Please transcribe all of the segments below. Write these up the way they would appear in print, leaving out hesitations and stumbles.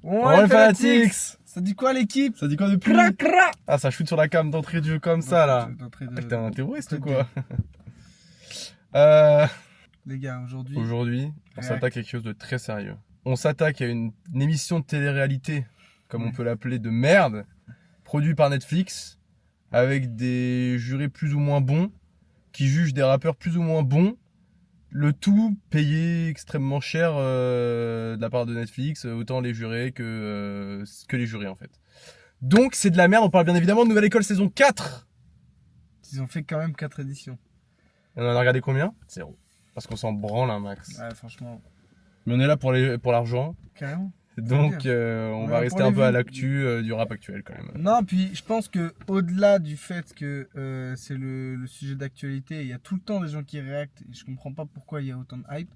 Ouais, Fanatics. Ça dit quoi l'équipe? Ça dit quoi depuis? Cra. Ah, ça shoot sur la cam d'entrée de jeu comme ça là. De... T'es un terroriste ou quoi? Les gars, aujourd'hui, on s'attaque à quelque chose de très sérieux. On s'attaque à une émission de télé-réalité, comme on peut l'appeler, de merde, produit par Netflix, avec des jurés plus ou moins bons, qui jugent des rappeurs plus ou moins bons, le tout payé extrêmement cher de la part de Netflix, autant les jurés que les jurés en fait. Donc c'est de la merde, on parle bien évidemment de Nouvelle École saison 4. Ils ont fait quand même 4 éditions. Et on en a regardé combien? 0. Parce qu'on s'en branle un max. Ouais, franchement. Mais on est là pour l'argent. Carrément. Donc on va rester un peu à l'actu du rap actuel quand même. Non, puis je pense que au-delà du fait que c'est le sujet d'actualité, il y a tout le temps des gens qui réactent et je comprends pas pourquoi il y a autant de hype.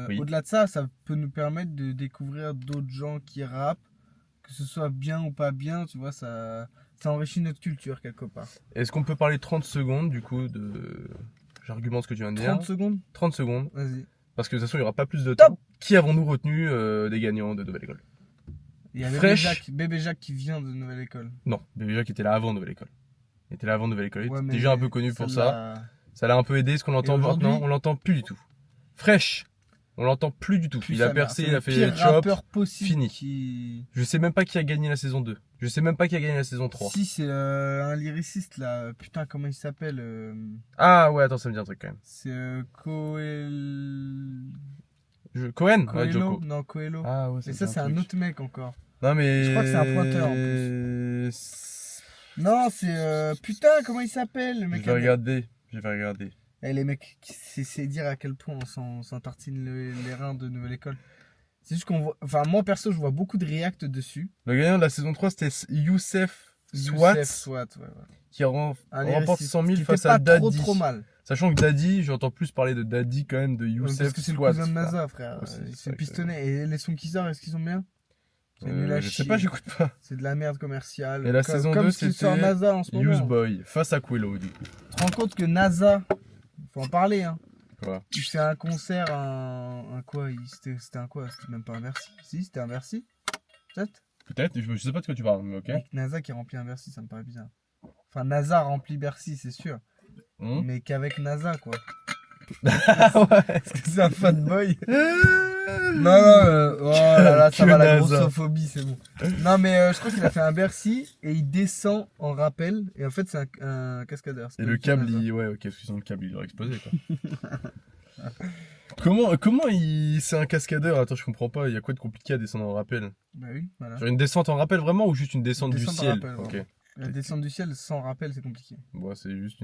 Oui. Au-delà de ça, ça peut nous permettre de découvrir d'autres gens qui rappent, que ce soit bien ou pas bien, tu vois, ça enrichit notre culture quelque part. Est-ce qu'on peut parler 30 secondes du coup de... J'argumente ce que tu viens de dire. 30 secondes 30 secondes. Vas-y. Parce que de toute façon, il n'y aura pas plus de Top. temps. Qui avons-nous retenu des gagnants de Nouvelle École? Il y a Fresh. Bébé Jacques qui vient de Nouvelle École. Non, Bébé Jacques était là avant Nouvelle École. Il était là avant Nouvelle École. Il Ouais, était mais déjà un peu connu pour ça. celle-là- Ça l'a un peu aidé. Ce qu'on l'entend aujourd'hui maintenant, on l'entend plus du tout. Fresh, on l'entend plus du tout. Plus Il a sa mère. percé, C'est il a le fait pire les chops. rappeur possible fini. qui... Je sais même pas qui a gagné la saison 2. Je sais même pas qui a gagné la saison 3. Si, c'est un lyriciste là. Putain, comment il s'appelle Ah ouais, attends, ça me dit un truc quand même. C'est Cohen? Ouais, Coelho. Joko. Non, Coelho. Ah ouais, Et ça, c'est un autre mec encore. Non mais... Je crois que c'est un pointeur, en plus. Non, c'est... Putain, comment il s'appelle le Je mec vais regarder. Je vais regarder. Eh, les mecs, c'est dire à quel point on s'en tartine les reins de Nouvelle École. C'est juste qu'on voit... Enfin, moi, perso, je vois beaucoup de react dessus. Le gagnant de la saison 3, c'était Youssef Swat, Ouais. qui remporte lyriciste 100 000 qui face était à pas Daddy. trop mal. Sachant que Daddy, j'entends plus parler de Daddy quand même de Youssef Parce que c'est le Swat. cousin de NASA, frère. Ouais, c'est Il ça fait pistonner. Et les sons qui sortent, est-ce qu'ils sont bien? C'est nul à Je sais chier. pas, j'écoute pas. C'est de la merde commerciale. Et la saison comme 2, ce qui sort c'était NASA en ce moment. Boy face à Quillo du coup. Tu te rends compte que NASA, faut en parler, hein. Quoi? Il fait un concert, un quoi? C'était un quoi? C'était même pas un Bercy. Si, c'était un Bercy. Peut-être? Peut-être, je sais pas de quoi tu parles, mais ok. Avec NASA qui remplit un Bercy, ça me paraît bizarre. Enfin, NASA remplit Bercy, c'est sûr. Mais qu'avec NASA, quoi. Ouais. Est-ce que c'est un fanboy? Non, oh là là, ça Que va, la NASA. grossophobie, c'est bon. Non, mais je crois qu'il a fait un Bercy et il descend en rappel. Et en fait, c'est un cascadeur. Et le câble, ouais, ok, parce qu'ils ont le câble, il aurait explosé quoi. Comment c'est un cascadeur? Attends, je comprends pas, il y a quoi de compliqué à descendre en rappel? Bah oui, voilà. Genre une descente en rappel vraiment ou juste une descente Une du descente en ciel? rappel, Ok. vraiment. La descente du ciel sans rappel, c'est compliqué. Bon, c'est juste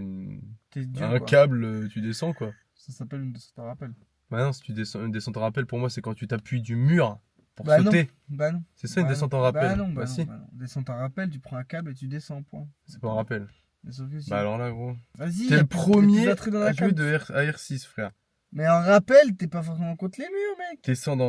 T'es dur, un quoi. câble, tu descends quoi. Ça s'appelle une descente en rappel. Bah non, si tu descends une descente en rappel, pour moi, c'est quand tu t'appuies du mur pour Bah sauter. non. Bah non. C'est ça une Bah descente non. en rappel. Bah non, bah si. non. Descente en rappel, tu prends un câble et tu descends, point. C'est pas un rappel. Bien sûr que si. Bah alors là, gros. Vas-y. T'es le premier batterie dans la à jouer câble. à R6, frère. Mais en rappel, t'es pas forcément contre les murs, mec. Descente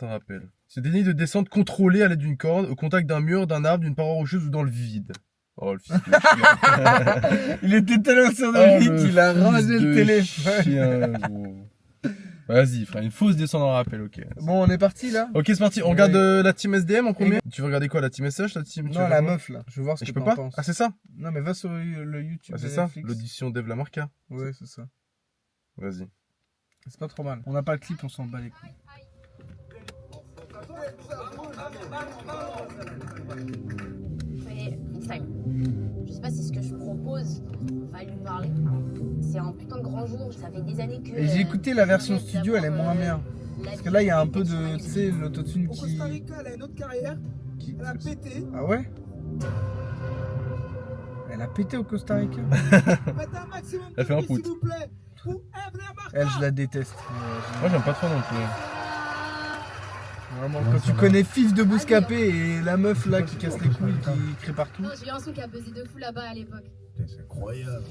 en rappel. C'est déni de descente contrôlée à l'aide d'une corde, au contact d'un mur, d'un arbre, d'une paroi rocheuse ou dans le vide. Oh, le fils de chien. Il était tellement sur Oh, le vide, il a rangé le téléphone. Chien, gros. Vas-y, frère, une fausse descente en rappel, ok. Bon, on est parti là. Ok, c'est parti. On regarde la team SDM en premier. Tu veux regarder quoi, la team SH, la team tu Non, veux la voir meuf là. Je veux voir ce Et que je peux t'en pas penses. Ah, c'est ça? Non, mais va sur le YouTube. Ah, c'est de ça? Netflix. L'audition d'Eve Lamarca. Ouais, c'est ça. Vas-y. C'est pas trop mal. On n'a pas le clip, on s'en bat les couilles. Je sais pas si ce que je propose va lui parler. C'est un putain de grand jour, ça fait des années que... Et j'ai écouté la version studio, elle est moins bien. Parce que là, il y a un peu de, tu sais, l'autotune Au qui... Costa Rica, elle a une autre carrière. Elle a pété. Ah ouais? Elle a pété au Costa Rica. Mettez un maximum de Elle fait un bruit, put. s'il vous plaît. Pour Eve Lamarca. Elle, je la déteste. Moi, j'aime pas trop non plus. Vraiment, Ouais, quand ça tu va. connais Fif de Bouscapé et la meuf là qui casse les couilles, qui crie partout. Non, j'ai eu un son qui a buzzé de fou là-bas à l'époque. C'est incroyable.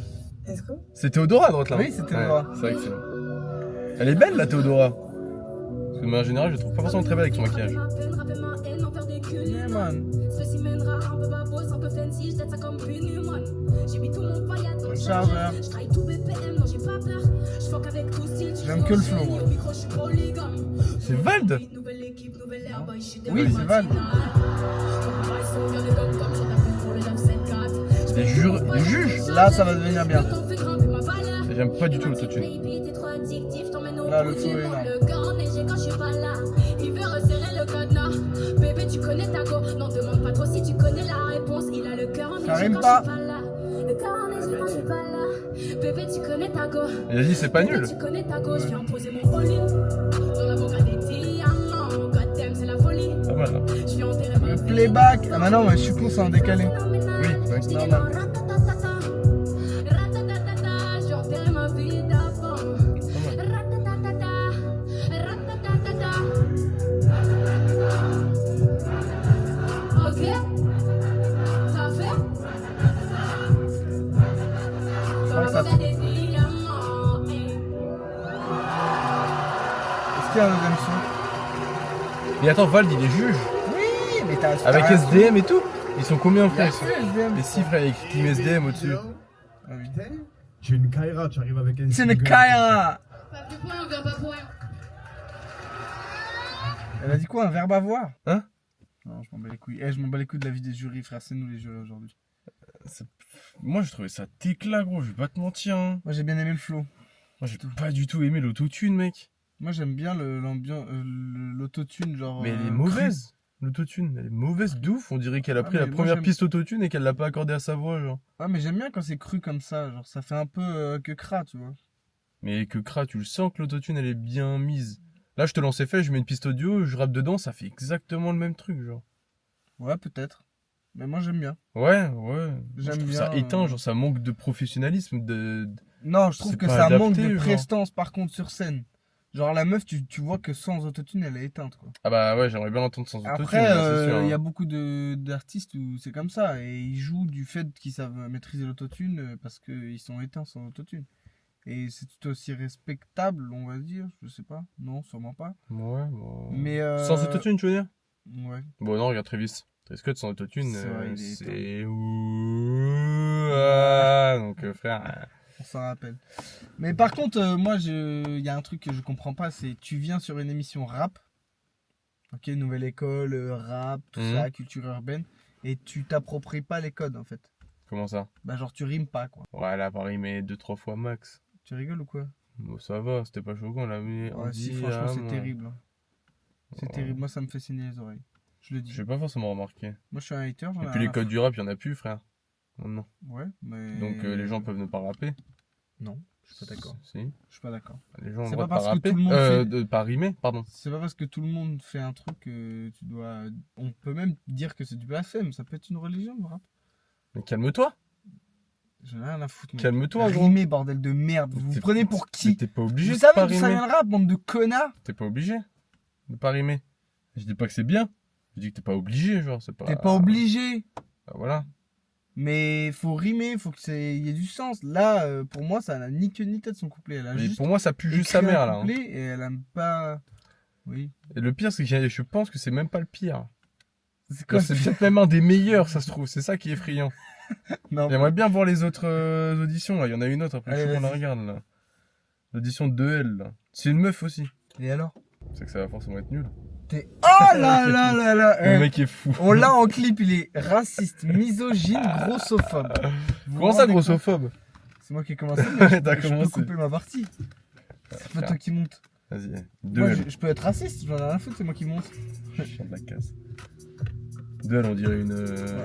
Est-ce que... C'est Théodora à droite là. Oui, c'est Théodora. Ouais, c'est vrai que c'est. Elle est belle la Théodora. Parce que de manière générale, je la trouve pas forcément très belle avec son maquillage. Yeah, man. Chargeur. J'aime que le flow, moi. C'est Vald. Oui, c'est Val. Les juges. Là, ça va devenir bien. J'aime pas du tout l'autotune. Là, le flow est énorme. Il veut resserrer le code là. Bébé, tu connais ta go. Non, demande pas trop si tu connais la réponse. Il a le cœur en Ça léger rime quand pas. je suis pas là. Le cœur en léger quand je suis pas là. Bébé, tu connais ta go. Il a dit c'est pas nul. Bébé, tu connais ta go. Je viens poser mon all-in. Dans la boca des diamants. God damn, c'est la folie. Pas mal là. Je viens enterrer ma Le vie. playback. Ah, bah non, mais je suis con, c'est en décalé. Oui, ouais. C'est normal. Je viens enterrer ma vie d'avant. Ratatata, ratatata. Ok, ça fait. Dans la ça boca des diamants. Est-ce qu'il y a un deuxième son? Mais attends, Vald il est juge. Oui, mais t'as. Avec t'as raison. SDM et tout. Ils sont combien Bien frère? sûr, SDM. Les 6 frères, il y a Team SDM au-dessus. Ah oui. Tu es une Kaira, tu arrives avec un. C'est une Kaira. Pas plus point, on vient pas pour rien. Elle a dit quoi, un verbe à voir? Hein? Non, je m'en bats les couilles. Je m'en bats les couilles de la vie des jurys, frère. C'est nous les jurys aujourd'hui. Moi je trouvais ça t'éclat gros, je vais pas te mentir. Hein. Moi, j'ai bien aimé le flow. Moi j'ai pas du tout aimé l'autotune mec. Moi, j'aime bien l'ambiance, l'autotune, genre. Mais elle est mauvaise. L'autotune, elle est mauvaise d'ouf. On dirait qu'elle a Ah, pris mais la moi, première j'aime- piste autotune et qu'elle l'a pas accordée à sa voix genre. Ah, mais j'aime bien quand c'est cru comme ça. Genre, ça fait un peu que cra, tu vois. Mais que cra, tu le sens que l'autotune elle est bien mise. Là je te lance fait, je mets une piste audio, je rappe dedans, ça fait exactement le même truc genre. Ouais, peut-être. Mais moi, j'aime bien. Ouais, ouais. Je J'aime trouve bien, ça éteint, genre ça manque de professionnalisme, Non, je trouve C'est que pas ça adapté, manque de genre. prestance, par contre, sur scène. Genre, la meuf, tu vois que sans autotune, elle est éteinte, quoi. Ah bah ouais, j'aimerais bien l'entendre sans autotune. Après, là, c'est sûr, il y a hein. beaucoup d'artistes où c'est comme ça. Et ils jouent du fait qu'ils savent maîtriser l'autotune parce qu'ils sont éteints sans autotune. Et c'est tout aussi respectable, on va dire. Je sais pas. Non, sûrement pas. Ouais, bon. Mais Sans autotune, tu veux dire? ouais. Bon, non, regarde Travis. Travis Scott sans autotune, C'est vrai, il est c'est. Ouh, ah, donc, frère. On s'en rappelle. Mais par contre, moi, il y a un truc que je comprends pas, c'est tu viens sur une émission rap, ok, nouvelle école, rap, tout Mhm. ça, culture urbaine, et tu t'appropries pas les codes en fait. Comment ça? Bah genre tu rimes pas quoi. Ouais, là, Paris, mais 2-3 fois max. Tu rigoles ou quoi? Bon, ça va, c'était pas choquant là, mais. Ouais, si, franchement, c'est terrible. Hein. C'est Ouais. terrible. Moi, ça me fait saigner les oreilles. Je le dis. J'ai pas forcément remarqué. Moi, je suis un hater. j'en Et ai puis les rien à codes du rap, y'en a plus, frère. Non. foutre. Ouais, mais. Donc les gens peuvent ne pas rapper. Non, je suis pas d'accord. Si. Je suis pas d'accord. Les gens ont le C'est droit pas de pas parce que rapper. tout le monde fait- De pas rimer, pardon. C'est pas parce que tout le monde fait un truc que tu dois. On peut même dire que c'est du blasphème. Ça peut être une religion, le rap. Mais calme-toi. J'en ai rien à foutre. mec. Calme-toi, gros. Rimer, bordel de merde. Vous vous T'es- prenez pour Mais qui? t'es pas obligé Vous de savez pas d'où ça rimer. vient le rap, bande de connards? T'es pas obligé de pas rimer. Je dis pas que c'est bien. Je dis que t'es pas obligé, genre, c'est pas. T'es pas obligé. Bah, voilà. Mais faut rimer, faut que y ait du sens. Là, pour moi, ça n'a ni queue ni tête son couplet. Elle a Mais juste pour moi, ça pue juste sa écrit un mère, là. hein. couplet et elle aime pas. Oui. Et le pire, c'est que je pense que c'est même pas le pire. C'est quoi C'est peut-être même un des meilleurs, ça se trouve. C'est ça qui est effrayant. Non. J'aimerais bien voir les autres auditions, là. Il y en a une autre, après, Allez, je sais qu'on la vas-y. regarde, là. L'audition de Elle, là. C'est une meuf aussi. Et alors? C'est que ça va forcément être nul. Oh là là là là Le eh, mec est fou. On l'a en clip, il est raciste, misogyne, grossophobe. Vous Comment vous ça, rendez compte? grossophobe? C'est moi qui ai commencé, mais T'as je peux commencé. couper ma partie. C'est pas toi qui monte. Vas-y, Moi, Duel. je peux être raciste, j'en ai rien à foutre, c'est moi qui monte. Chien de la casse. Duel, on dirait une.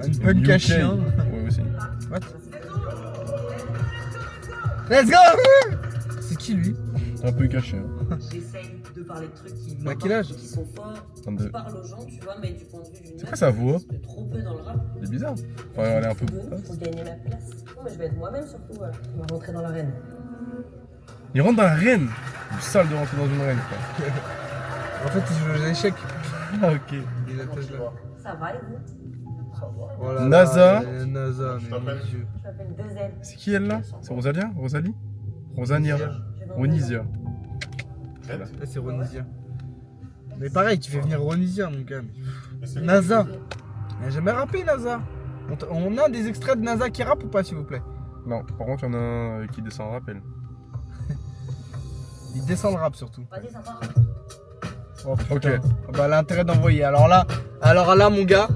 Une punk à UK. chien. Ouais, aussi. What? Let's go! C'est qui lui? Un peu caché. Hein. J'essaye de parler de trucs qui Bah, quel âge? qui sont forts, 22. qui parlent aux gens, tu vois, mais du point de vue d'une C'est quoi meuf, sa voix? de trop peu dans le rap. C'est bizarre. Enfin, elle est un peu. Faut gagner ma place. Non, mais je vais être moi-même surtout, voilà. Je vais rentrer dans l'arène. Il rentre dans la reine. C'est sale de rentrer dans une reine, quoi. En fait, il joue aux échecs. Ah, ok. Il a tâche là. Ça va et vous? Oh là NASA. là, NASA, mais mon Dieu. Je m'appelle Dezel. C'est qui elle là? C'est Rosalia? Rosalie? Rosania. Ronisia. Voilà. Là, c'est Ronisia. Mais pareil, tu fais venir Ronisia, mon gars. NASA. Il a jamais rappé, NASA. On a des extraits de NASA qui rappe ou pas, s'il vous plaît? Non, par contre, il y en a un qui descend en rappel. Il descend le rap surtout. Vas-y, ça part. Oh putain. Ok. Bah, elle a intérêt d'envoyer. Alors là, mon gars,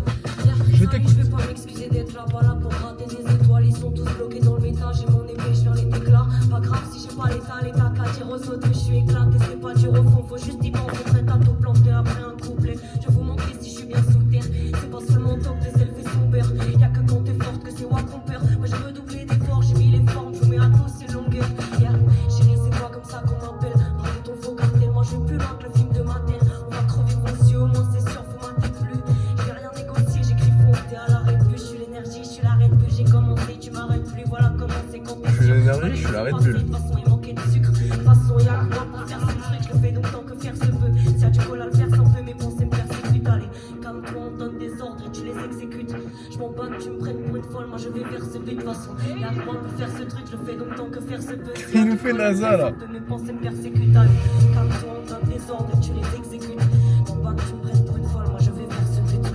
je t'écoute. Je vais pas m'excuser d'être là, pas là pour gratter des étoiles. Ils sont tous bloqués dans le métal, j'ai mon épée, je viens les déclats. Pas grave si j'ai pas l'état qu'à dire aux autres que je suis éclaté. C'est pas dur au fond, faut juste y penser. Prête à tout planter après un couplet. Je vais vous montrer si je suis bien sous terre. C'est pas seulement top, des élèves et son beurre. Y'a que quand t'es forte que c'est moi qu'on perd. Moi j'ai redoublé d'efforts, j'ai mis les formes, je vous mets à tous ces longueurs. Yeah, chérie, c'est pas comme ça qu'on m'appelle. Parle de ton faux cartel, moi je vais plus loin que le film de ma terre. On va crever vos yeux, au moins c'est sûr, vous m'attendez plus. J'ai rien négocié, j'écris faux, t'es à l'arrêt plus. Je suis l'énergie, je suis l'arrêt plus. J'ai commencé, tu m'arrêtes plus. Voilà comment c'est quand Je suis l'énergie, je suis la Red Bull. De toute façon, il manquait de sucre. De toute façon, y'a que moi pour faire ce truc. Je le fais donc tant que faire se peut. S'il y a du col à le faire, sans peu, mes pensées me persécutent. Allez, calme-toi, on donne des ordres et tu les exécutes. Je m'en bats que tu me prennes pour une folle. Moi, je vais vers ce but. De toute façon, y'a que moi pour faire ce truc. Je le fais donc tant que faire se peut. Il nous fait NASA là. Mes pensées me persécutent. Allez, calme-toi, on donne des ordres et tu les exécutes. Je m'en bats que tu me prennes pour une folle. Moi, je vais vers ce but.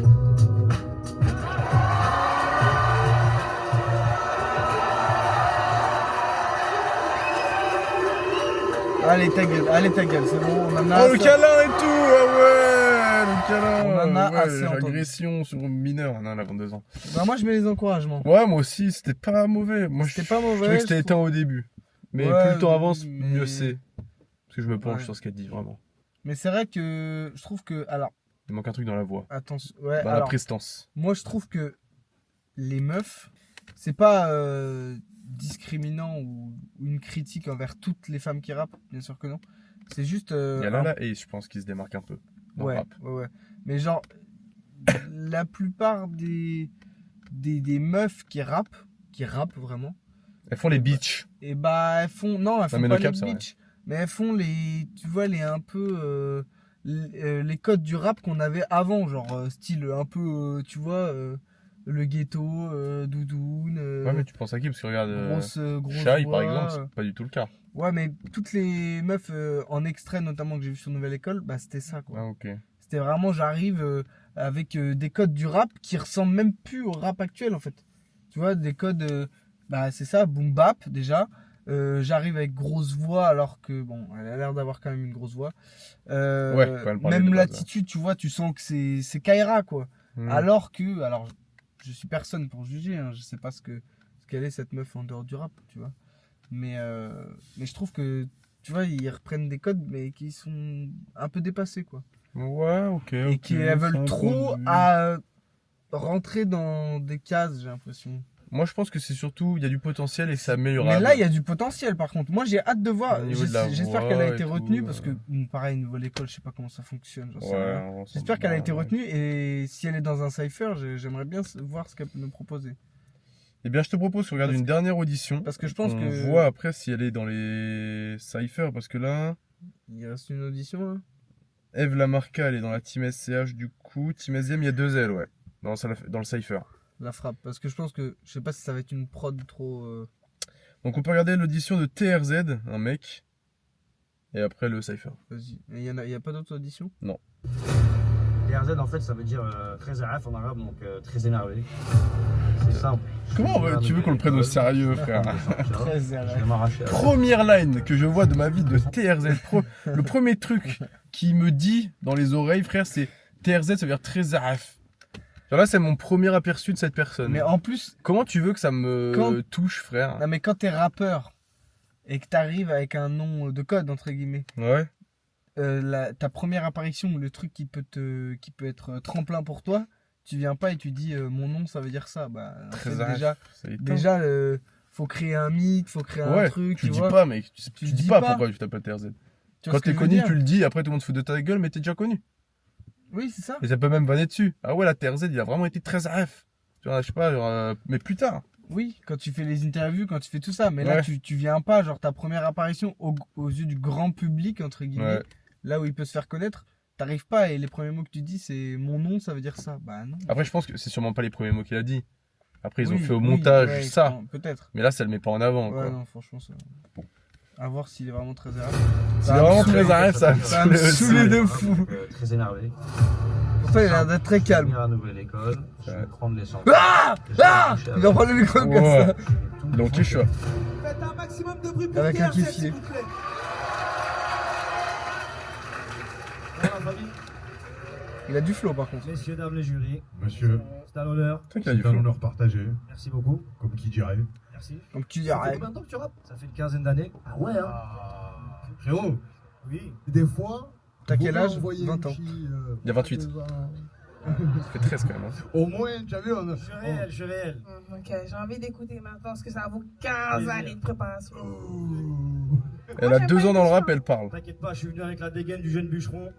Allez ta gueule, c'est bon, on en a. Oh, le câlin et tout. Ah ouais, le câlin. On en a ouais, assez entendu. agression sur mineur. Non, elle a 22 ans. Bah, moi je mets les encouragements. Ouais, moi aussi, c'était pas mauvais. Moi, C'était pas mauvais, Je trouvais que c'était je éteint au début. Mais Ouais, plus le temps avance, mais- mieux c'est. Parce que je me penche Ouais. sur ce qu'elle dit, vraiment. Mais c'est vrai que je trouve que. Alors, Il manque un truc dans la voix. attention. Ouais, Dans la alors, prestance. moi je trouve que les meufs, c'est pas discriminant ou une critique envers toutes les femmes qui rappent, bien sûr que non. C'est juste. Il y a Lala et je pense qu'il se démarque un peu. Dans le Ouais, rap. ouais. Mais genre, la plupart des meufs qui rappent vraiment, Elles font les bitches. et bah elles font. Non, elles font mais pas no cap, les c'est vrai. bitches, mais elles font les. Tu vois, les un peu. Les codes du rap qu'on avait avant, genre style un peu, tu vois, le ghetto, doudoune. Ouais, mais tu penses à qui? Parce que regarde, grosse Shai, par voix. exemple, c'est pas du tout le cas. Ouais, mais toutes les meufs en extrait, notamment que j'ai vu sur Nouvelle École, bah c'était ça quoi. Ah, ok. C'était vraiment, j'arrive avec des codes du rap qui ressemblent même plus au rap actuel en fait. Tu vois, des codes, bah c'est ça, boom bap déjà. J'arrive avec grosse voix alors que, bon, elle a l'air d'avoir quand même une grosse voix. Ouais, quand elle parlait de même base, l'attitude, tu vois, tu sens que c'est Kaira quoi. Hmm. Alors je suis personne pour juger, hein, je sais pas ce qu'elle est cette meuf en dehors du rap, tu vois. Mais je trouve que, tu vois, ils reprennent des codes mais qui sont un peu dépassés quoi. Ouais, ok. Et ok, qu'elles c'est veulent trop entendu. à rentrer dans des cases, j'ai l'impression. Moi, je pense que c'est surtout, il y a du potentiel et c'est améliorable. Mais là, il y a du potentiel par contre. Moi, j'ai hâte de voir. Au niveau de la J'espère voix qu'elle a et été tout, retenue parce que, pareil, nouvelle école, je sais pas comment ça fonctionne. J'en sais Ouais, rien. on s'en J'espère qu'elle a bat, été ouais. retenue et si elle est dans un cypher, j'aimerais bien voir ce qu'elle peut nous proposer. Eh bien, je te propose qu'on regarde Parce une dernière audition. Parce que je pense On que. voit après si elle est dans les cyphers, parce que là, Il reste une audition là. Eve Lamarca, elle est dans la team SCH du coup. Team SDM, il y a 2 L, ouais. Dans le cypher. La frappe. Parce que je pense que. Je sais pas si ça va être une prod trop. Donc on peut regarder l'audition de TRZ, un mec. Et après le cypher. Vas-y. Et il y a pas d'autres auditions TRZ en fait ça veut dire très araf en arabe donc très énervé. C'est simple. Comment tu veux qu'on le prenne au sérieux, frère? Très Je vais m'arracher. Première line que je vois de ma vie de TRZ. Le premier truc qui me dit dans les oreilles, frère, c'est TRZ, ça veut dire très araf. Là, c'est mon premier aperçu de cette personne. Mais en plus, Comment tu veux que ça me touche, frère? non mais quand t'es rappeur et que t'arrives avec un nom de code entre guillemets, Ouais. ta première apparition, le truc qui peut être tremplin pour toi, tu viens pas et tu dis mon nom ça veut dire ça. Bah en Très fait, araf. déjà faut créer un mythe, faut créer un Ouais, truc, tu tu dis vois. pas, mec. Tu le dis dis pas pas. pourquoi tu t'appelles TRZ. Tu vois Quand ce que t'es je veux connu, dire tu le dis, après tout le monde se fout de ta gueule, mais t'es déjà connu. Oui, c'est ça. Et ça peut même vanner dessus. Ah ouais, la TRZ, il a vraiment été très araf. Tu vois, je sais pas, genre, mais plus tard. Oui, quand tu fais les interviews, quand tu fais tout ça, mais là Ouais. tu viens pas, genre ta première apparition aux yeux du grand public entre guillemets, Ouais. là où il peut se faire connaître, t'arrives pas et les premiers mots que tu dis c'est mon nom ça veut dire ça. Bah non. Après, je pense que c'est sûrement pas les premiers mots qu'il a dit. Après, ils ont Oui, fait au oui, montage ouais, ça. peut-être. Mais là, ça le met pas en avant, Ouais, quoi. non, franchement, ça. À voir s'il est vraiment très araf. C'est vraiment très araf, ça. Ça me saoulait de fou. Très énervé. Pourtant, il a l'air d'être très calme. Venir à nouvelle école, je vais Ouais. prendre l'essence. Ah Ah Il va prendre le micro comme Ouais. ça. Donc, tu choix. Faites un maximum de bruit pour Avec un TRZ, keffier. s'il vous plaît. Voilà, famille. Il a du flow par contre. Messieurs, dames, les jurys, Monsieur, c'est un honneur. C'est vrai qu'il a du c'est un flow. honneur partagé, Merci beaucoup. comme qui dirait. Merci. Comme tu Ça fait dirais. combien de temps que tu rappes? Ça fait une quinzaine d'années. Ah ouais, hein. Frérot, Oui. des fois. T'as vaut quel mieux âge? envoyer 20 une ans. fille, Il y a 28. Ça fait 13 quand même. Hein. Au moins, tu as vu, on a. Je suis réel, je suis réel. Ok, j'ai envie d'écouter maintenant parce que ça vaut 15 années de préparation. Oh. Elle a 2 ans dans le rap, elle parle. T'inquiète pas, je suis venu avec la dégaine du jeune bûcheron.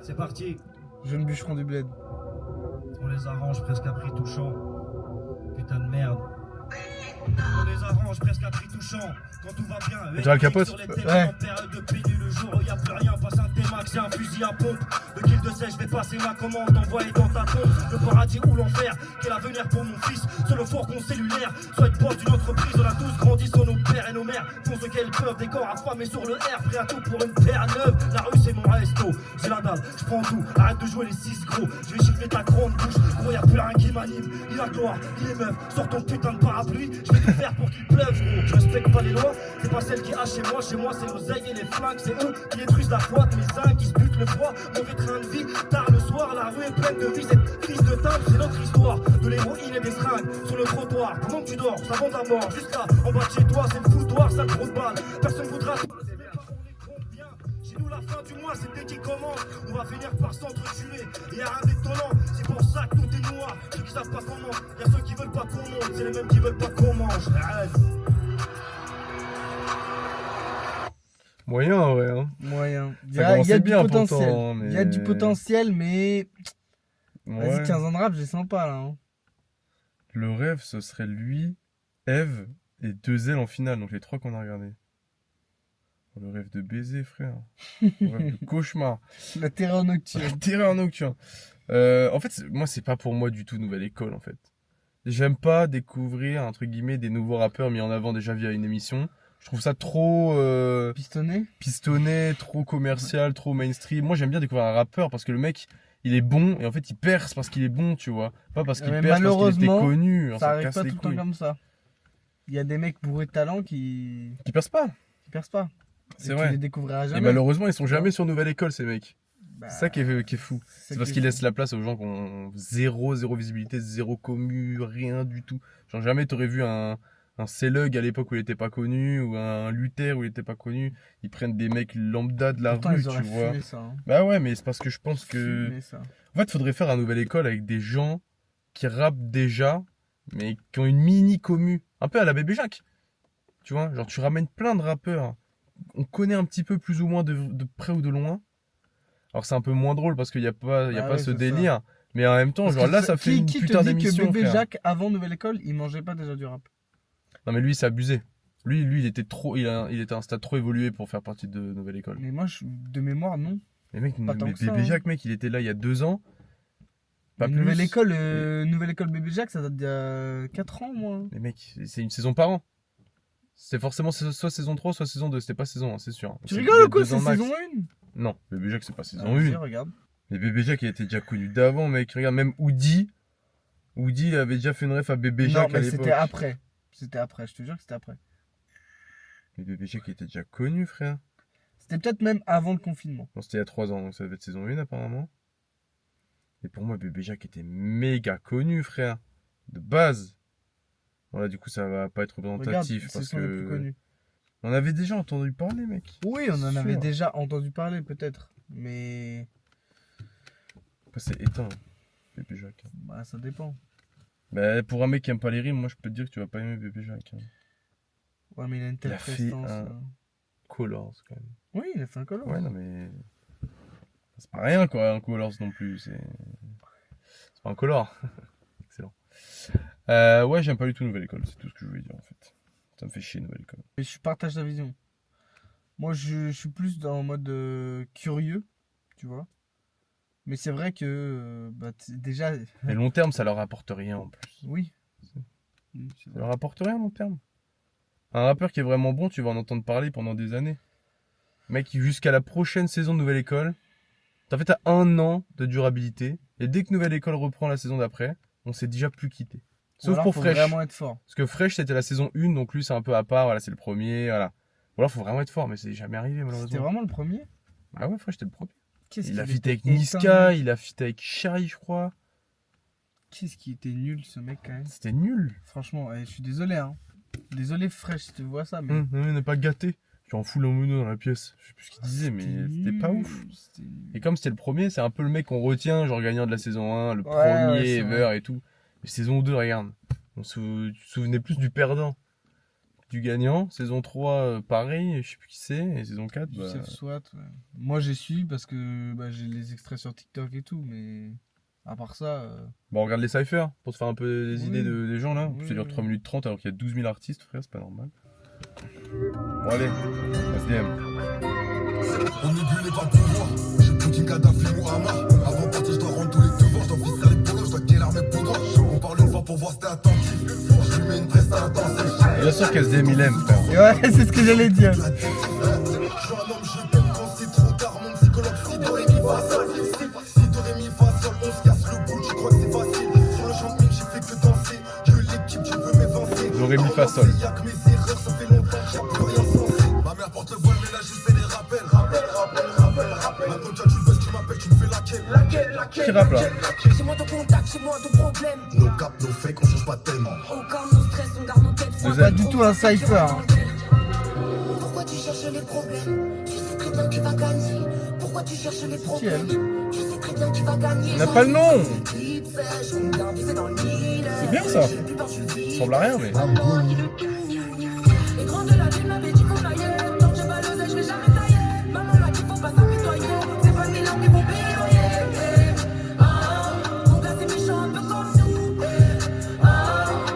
C'est parti. Jeune bûcheron du bled. On les arrange presque à prix touchant. Putain de merde. On les arrange presque à prix touchant. Quand tout va bien. On dirait le Capote. Sur les terrains, Ouais. en période de pénurie, le jour où y a plus rien. Passe un T-Max et un fusil à pompe. Le kill de sèche, je vais passer ma commande. Envoyer dans ta tombe. Le paradis ou l'enfer. Quel avenir pour mon fils. Sur le fourgon cellulaire. Soit une boîte d'une entreprise. On a tous grandi sur nos pères et nos mères. Font ce qu'elles peuvent. Des corps affamés sur le R. Prêt à tout pour une paire neuve. La rue, c'est mon resto. C'est la dalle. Je prends tout. Arrête de jouer les 6 gros. Je vais gifler ta grande bouche. Gros, y a plus rien qui m'anime. Ni la gloire, ni les meufs. Sors ton putain de parapluie. Je vais tout faire pour qu'il pleuve, gros. Je respecte pas les lois. C'est pas celle qui a chez moi. Chez moi, c'est l'oseille et les flingues. C'est eux qui détruisent la boîte. Mes uns qui se butent le froid. Mauvais train de vie. Tard le soir, la rue est pleine de vie. Cette crise de table, c'est notre histoire. De l'héroïne et des fringues. Sur le trottoir. Pendant que tu dors, ça vend à mort. Juste là, en bas de chez toi, c'est le foutoir. Ça trop de balles. Personne voudra. Chez nous, la fin du mois, c'est dès qu'il commence. On va finir par s'entretuer. Et y'a rien d'étonnant. C'est pour ça que tout est noir. Ceux qui savent pas comment. Y'a ceux qui veulent pas qu'on monte. C'est les mêmes qui veulent pas qu'on mange. Arrête. Moyen, ouais. Hein. Moyen. Il y Ça a, commençait du bien potentiel. pourtant, mais- Il y a du potentiel, mais. Ouais. Vas-y, 15 ans de rap, je les sens pas là. Hein. Le rêve, ce serait lui, Eve et 2L en finale, donc les 3 qu'on a regardés. Oh, le rêve de baiser, frère. Le rêve de cauchemar. La terreur nocturne. Terrain nocturne. En fait, moi, c'est pas pour moi du tout nouvelle école, en fait. J'aime pas découvrir, entre guillemets, des nouveaux rappeurs mis en avant déjà via une émission. Je trouve ça trop Pistonné. pistonné, trop commercial, trop mainstream. Moi, j'aime bien découvrir un rappeur parce que le mec, il est bon et en fait, il perce parce qu'il est bon, tu vois. Pas parce qu'il Mais perce parce qu'il était malheureusement, connu. Alors, Ça arrive casse pas les tout le temps couilles. comme ça. Il y a des mecs bourrés de talent qui Qui perce pas. percent pas. C'est Et vrai. Tu les découvriras Et jamais. malheureusement, ils sont jamais sur Nouvelle École, ces mecs. Bah, C'est ça qui est fou. C'est parce qui qu'ils est laissent la place aux gens qui ont zéro visibilité, zéro commu, rien du tout. Genre jamais t'aurais vu un Célug à l'époque où il était pas connu, ou un Luther où il était pas connu. Ils prennent des mecs lambda de la Pourtant, rue, ils tu auraient vois. fumé ça. Hein. Bah ouais, mais c'est parce que je pense que... Fumé ça. En fait, faudrait faire un Nouvelle École avec des gens qui rappent déjà, mais qui ont une mini commu. Un peu à la Bébé Jacques. Tu vois, genre tu ramènes plein de rappeurs. On connaît un petit peu plus ou moins de près ou de loin. Alors c'est un peu moins drôle parce qu'il n'y a pas, Ah pas ouais, ce c'est délire. Mais en même temps, Parce genre que là, ça fait une qui putain te dit que d'émission, Bébé frère. Jacques, avant Nouvelle École, il mangeait pas déjà du rap. Non mais lui, c'est abusé. Lui, il était trop, il était à un stade trop évolué pour faire partie de Nouvelle École. Mais moi, de mémoire, non. Mais mec, Pas tant mais que ça, Bébé hein. Jacques, mec, il était là il y a 2 ans. Pas Mais plus. Nouvelle École Bébé Jacques, ça date d'il y a 4 ans, moi. Mais mec, c'est une saison par an. C'est forcément soit saison 3, soit saison 2. C'était pas saison 1, c'est sûr. Tu C'est- rigoles il y a ou quoi? 2 ans C'est max. saison 1? Non, Bébé Jacques, c'est pas saison Ah, 1. si, regarde. Mais Bébé Jacques, il était déjà connu d'avant, mec. Regarde, même Woody avait déjà fait une ref à Bébé Non, Jacques à mais l'époque. c'était après. C'était après, je te jure que c'était après. Mais Bébé Jacques, il était déjà connu, frère. C'était peut-être même avant le confinement. Non, c'était il y a 3 ans, donc ça devait être saison 1 apparemment. Et pour moi, Bébé Jacques était méga connu, frère. De base. Voilà, du coup, ça va pas être Regarde, représentatif. ce Parce sont les plus que. connus. On avait déjà entendu parler, mec. Oui, on en Sûr. avait déjà entendu parler, peut-être. Mais. Après, c'est éteint, Bébé Jacques. Bah, ça dépend. Bah, pour un mec qui aime pas les rimes, moi, je peux te dire que tu vas pas aimer Bébé Jacques. Hein. Ouais, mais il a une telle Il a fait prestance. un- Colors, quand même. Oui, il a fait un color. Ouais, non, mais. C'est pas rien, quoi, un Colors non plus. C'est pas un color. Excellent. Ouais, j'aime pas du tout Nouvelle École, c'est tout ce que je voulais dire, en fait. Ça me fait chier, Nouvelle École. Et je partage ta vision. Moi, je suis plus dans le mode curieux, tu vois. Mais c'est vrai que, bah, déjà, Mais long terme, ça leur apporte rien, en plus. oui. Oui, c'est Ça vrai. leur apporte rien, long terme. Un rappeur qui est vraiment bon, tu vas en entendre parler pendant des années. Mec, jusqu'à la prochaine saison de Nouvelle École, t'as fait 1 an de durabilité. Et dès que Nouvelle École reprend la saison d'après, on s'est déjà plus quitté. Ou Sauf alors, pour faut Fresh. vraiment être fort. Parce que Fresh, c'était la saison 1, donc lui, c'est un peu à part. Voilà, c'est le premier. Voilà. Ou alors, faut vraiment être fort, mais c'est jamais arrivé, C'était malheureusement. vraiment le premier? Ah ouais, Fresh, c'était le premier. Il a fit avec Niska, il a fit avec Shari, je crois. Qu'est-ce qui était nul ce mec quand même. C'était nul. Franchement, je suis désolé hein. Désolé Fresh si tu vois ça mais. On n'est pas gâté. Genre en full en mono dans la pièce. Je sais plus ce qu'il disait, mais c'était pas ouf. Et comme c'était le premier, c'est un peu le mec qu'on retient, genre gagnant de la saison 1, le premier ever et tout. Et saison 2, regarde. Tu te souvenais plus du perdant. Du gagnant. Saison 3, pareil, je sais plus qui c'est. Et saison 4, Youssef Swat, ouais. Moi j'ai su parce que j'ai les extraits sur TikTok et tout, mais à part ça. Bon, on regarde les cyphers pour se faire un peu des idées des gens là. En plus, ça dure Oui. 3 minutes 30 alors qu'il y a 12 000 artistes, frère, c'est pas normal. Bon, allez, SDM. On n'oublie pas le pouvoir. J'ai Poutine, Kadhafi, Muhammad. Avant de partir, je dois rendre tous les devoirs. Je dois visser les polos, je dois quelle armée pour droit. On parle une fois pour voir si t'es attentif. Je lui mets une presse intensive. Bien sûr qu'SDM il aime, frère. Ouais, c'est ce que j'allais dire. Je suis un homme, je t'aime quand c'est trop tard. Mon psychologue, si do, ré, mi, fa, sol. Si do, ré, mi, fa, sol. On se casse le boule, tu crois que c'est facile. Sur le champ de mine, j'ai fait que danser. Que l'équipe, tu veux m'évincer. Do, ré, mi, fa, sol. Y'a que mes erreurs, ça fait longtemps que j'ai plus rien sensé. Ma mère porte le voile, mais là, j'ai fait des rappels. Maintenant, tu le buzz, tu m'appelles, tu me fais laquelle. Qui rappe là? J'ai moins de contact, j'ai moins de problèmes. Nos caps, nos fakes, on change pas tellement. Aucun de nos stress, on garde nos têtes. Deux Pas du tout un cypher. Hein. Pourquoi tu cherches les problèmes? Tu sais très bien que tu vas gagner. Pourquoi tu cherches les problèmes? Tu sais très bien que tu vas gagner. Il n'a pas le nom. C'est C'est bien ça. Ça ressemble à rien, mais. Les grands de la ville m'avaient dit qu'on aillait. Tant que j'ai pas l'oseille, je vais jamais tailler. Maman l'a dit, faut pas s'apitoyer. C'est pas mes larmes qui vont payer le loyer. Mon gars, c'est méchant, un peu comme nous.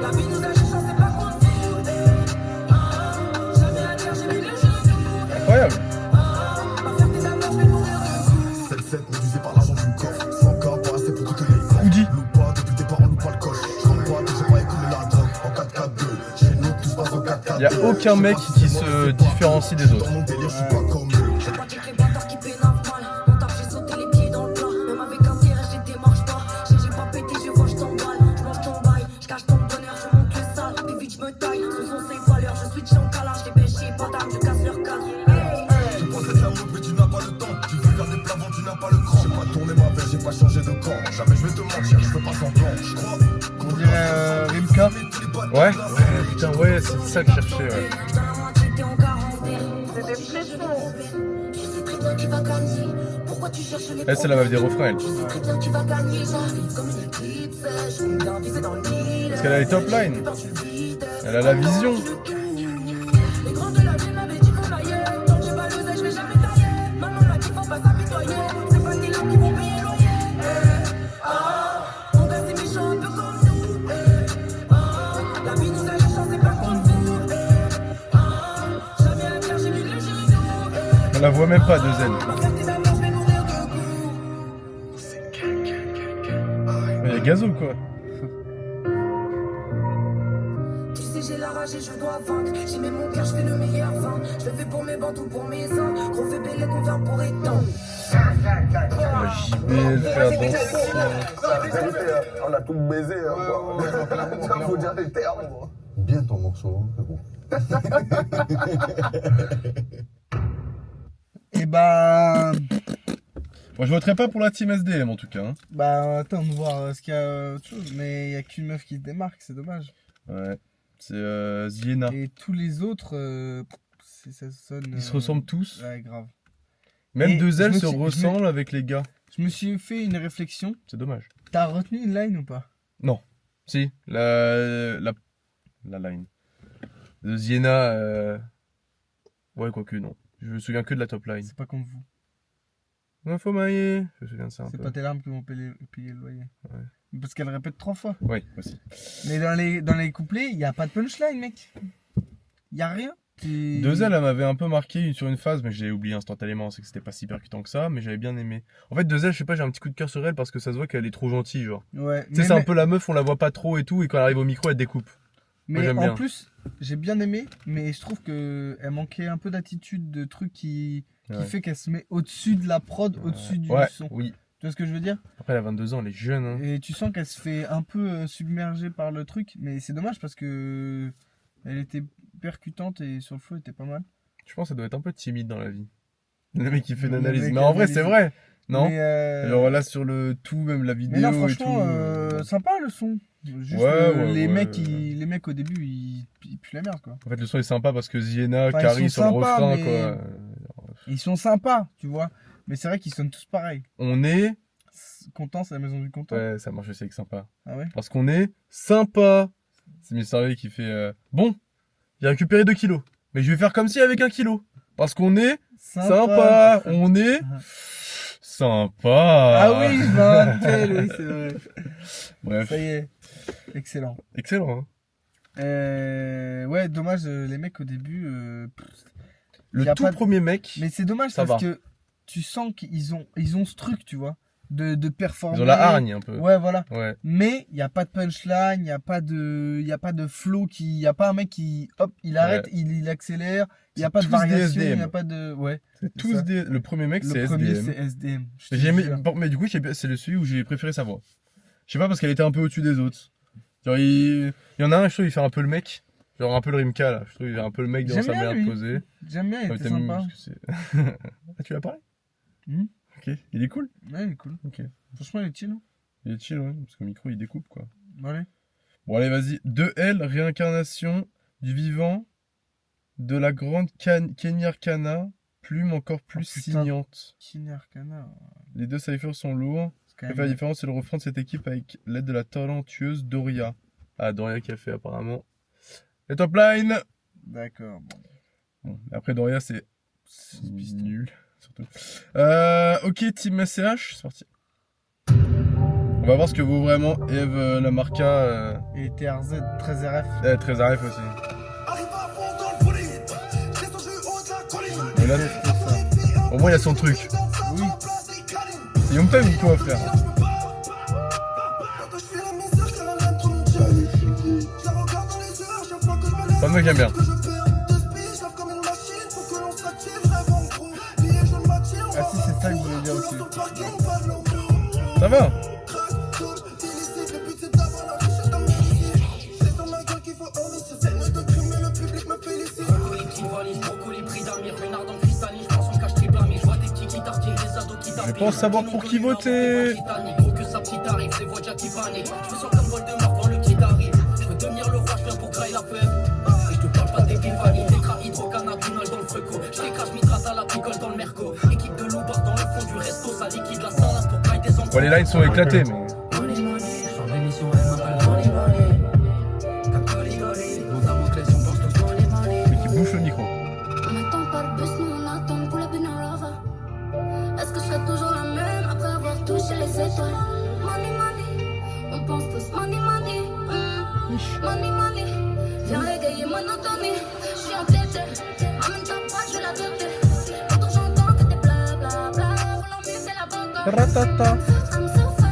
La vie nous a cherché, c'est pas qu'on fout. Jamais à terre, j'ai mis le genou. Incroyable. Ma fierté d'amour, je vais mourir de 7-7, produisé par l'argent du coffre. 100K, pas assez pour toutes les Oudi. Loupe pas, depuis tes parents, loupe pas le coche. Je compte pas, que j'ai pas écoulé la drogue. En 4-4-2, chez nous, tout se passe en 4-4-2. Il y a aucun mec qui se différencie des autres. Dans mon délire, je suis pas comme eux. J'ai pas dit que les bâtards qui pénavent mal. Mon taf, j'ai sauté les pieds dans le plat. Même avec un tirage, j'ai démarche pas. J'ai pas pété, je vois, je t'emballe. Je mange ton bail, je cache ton bonheur, je monte le sale. Des vite, je me taille. Ce sont ses valeurs, je switch en calage. Les bêches, j'ai pas d'armes, je casse leur cadre. Tu possèdes la mode, mais tu n'as pas le temps. Tu veux faire des plats, tu n'as pas le cran. J'ai pas tourné ma veste, j'ai pas changé de camp. Jamais je vais te mentir, je fais pas semblant. Je crois On dirait Rimka. Ouais, putain, ouais, c'est ça que je cherchais, ouais. Dans la moitié, t'es en carence d'air. Tu sais très bien que tu vas gagner. Pourquoi tu cherches les Elle, c'est la meuf des refrains, elle. Tu sais très bien que tu vas gagner. J'arrive comme une équipe sèche. On vient viser dans le mille. Parce qu'elle a les top lines. Elle a la vision. Les grands de la ville m'avaient dit qu'on aillait. Tant que j'ai pas l'oseille, je vais jamais tailler. Maman l'a dit, faut pas s'apitoyer. C'est pas tes larmes qui vont payer le loyer. Mon gars, c'est méchant, un peu comme nous. La vie nous a cherché, c'est pas qu'on fout. Jamais à terre, j'ai mis le genou. On la voit même pas, deux N. Ma fierté d'amour, je vais mourir debout. Il y a Gazo, quoi. Tu sais, j'ai la rage et je dois vaincre. J'ai mis mon cœur, je fais le meilleur vin. Je le fais pour mes bandes ou pour mes uns. Gros fait belle qu'on vient pour étendre. La JBL, frère, dans on a tout baisé. Ça faut dire les termes. Bien ton morceau, c'est bon. Et bah. Moi, je voterai pas pour la team SDM, en tout cas. Hein. Bah, attends de voir ce qu'il y a autre chose. Mais il y a qu'une meuf qui se démarque, c'est dommage. Ouais. C'est Ziena. Et tous les autres, ça sonne. Ils se ressemblent tous. Ouais, grave. Même Et deux L je me se suis- je me- ressemblent avec les gars. Je me suis fait une réflexion. C'est dommage. T'as retenu une line ou pas? Non. Si, la line. De Ziena. Ouais, quoique, non. Je me souviens que de la top line. C'est pas comme vous. Info maillé. Je me souviens de ça un C'est peu. pas tes larmes qui vont payer le loyer. Ouais. Parce qu'elle répète 3 fois. Oui, aussi. Mais dans les couplets, il n'y a pas de punchline, mec. Il n'y a rien. Deux L, elle m'avait un peu marqué sur une phase, mais j'ai oublié instantanément. C'est que c'était pas si percutant que ça, mais j'avais bien aimé. En fait, Deux L, je sais pas, j'ai un petit coup de cœur sur elle parce que ça se voit qu'elle est trop gentille, genre. Ouais. Tu sais, c'est un peu la meuf, on la voit pas trop et tout, et quand elle arrive au micro, elle découpe. Moi, Mais j'aime en bien. plus, j'ai bien aimé, mais je trouve que elle manquait un peu d'attitude, de truc qui Ouais. fait qu'elle se met au-dessus de la prod, au-dessus du Ouais, son. oui. Tu vois ce que je veux dire? Après, elle a 22 ans, elle est jeune. Hein. Et tu sens qu'elle se fait un peu submerger par le truc, mais c'est dommage parce que elle était percutante et sur le flow, elle était pas mal. Je pense que ça doit être un peu timide dans la vie. Le mec qui fait une Le analyse. mec Mais en vrai, analyse. c'est vrai. Non. Mais, Genre là sur le tout, même la vidéo mais non, et franchement, tout. sympa le son. Juste les mecs au début, ils puent la merde quoi. En fait, le son est sympa parce que Ziena, Enfin, Carrie ils sont sur le sympas, refrain, mais- quoi. Ils sont sympas, tu vois. Mais c'est vrai qu'ils sonnent tous pareil. On est. Content, c'est la maison du content. Ouais, ça marche aussi avec sympa. Ah ouais. Parce qu'on est sympa. C'est Miss Harvey qui fait bon, j'ai récupéré 2 kilos. Mais je vais faire comme si avec 1 kilo. Parce qu'on est sympa. On est sympa. Ah oui, je me rappelle, oui, c'est vrai. Bref. Ça y est. Excellent. Excellent. Hein. Ouais, dommage, les mecs au début. Le y a tout pas de- premier mec, Mais c'est dommage Ça parce va. que tu sens qu'ils ont ce truc, tu vois, de performer. ils ont la hargne un peu. Ouais, voilà. Ouais. Mais il n'y a pas de punchline, il n'y a pas de flow, il n'y a pas un mec qui, hop, il arrête, il accélère, il n'y a C'est pas de tous des variation, il n'y SDM. a pas de. Ouais. C'est C'est tous ça. le premier mec, c'est Le premier, SDM. c'est SDM. je te J'ai aimé- jure. bon, mais du coup, c'est celui où j'ai préféré sa voix. Je sais pas, parce qu'elle était un peu au-dessus des autres. Genre, il y en a un, je trouve, il fait un peu le mec. Genre, un peu le Rimka, là. Je trouve, il fait un peu le mec dans J'aime sa bien, merde lui. posée. J'aime bien, il Ah, était t'as mis- sympa. parce que c'est- Ah, tu l'as parlé Hmm. Ok, il est cool. Ouais, il est cool. Ok. Franchement, il est chill. hein. Il est chill, ouais, parce que le micro, il découpe, quoi. Allez. Bon, allez, vas-y. 2L, réincarnation du vivant de la grande Kenny Arcana, plume encore plus Oh, putain. signante. Kiné Arcana. Les deux cyphers sont lourds. C'est quand Ce qui même. fait la différence, c'est le refrain de cette équipe avec l'aide de la talentueuse Doria. Ah, Doria qui a fait apparemment les top line. D'accord. Bon. Bon, après Doria, c'est piston. nul, surtout. Ok, Team SCH, c'est parti. On va voir ce que vaut vraiment Eve Lamarca. Et TRZ 13RF. Très arrêt aussi. Arrive à fond dans le bolide. Descends du haut de la colline. Mais là, au moins, il y a son truc. Oui. C'est Young Time ou quoi, frère? Pas de mec, j'aime bien. Ah si, c'est ça que je voulais dire aussi. Ça va? Je pense savoir pour qui voter. Bon, les lines sont éclatées, mais. Mais qui bouge le micro. On n'attend pas le bus, nous on attend pour la peine en lava. Est-ce que je serai toujours la même après avoir touché les étoiles? Money, money, on pense tous money, money. Money, money, viens régayer monotonie. Je suis en tête, amène ta poche, je vais la tête. Quand j'entends que t'es bla bla bla, voulant mieux c'est la banque. Ratata. I'm so fine.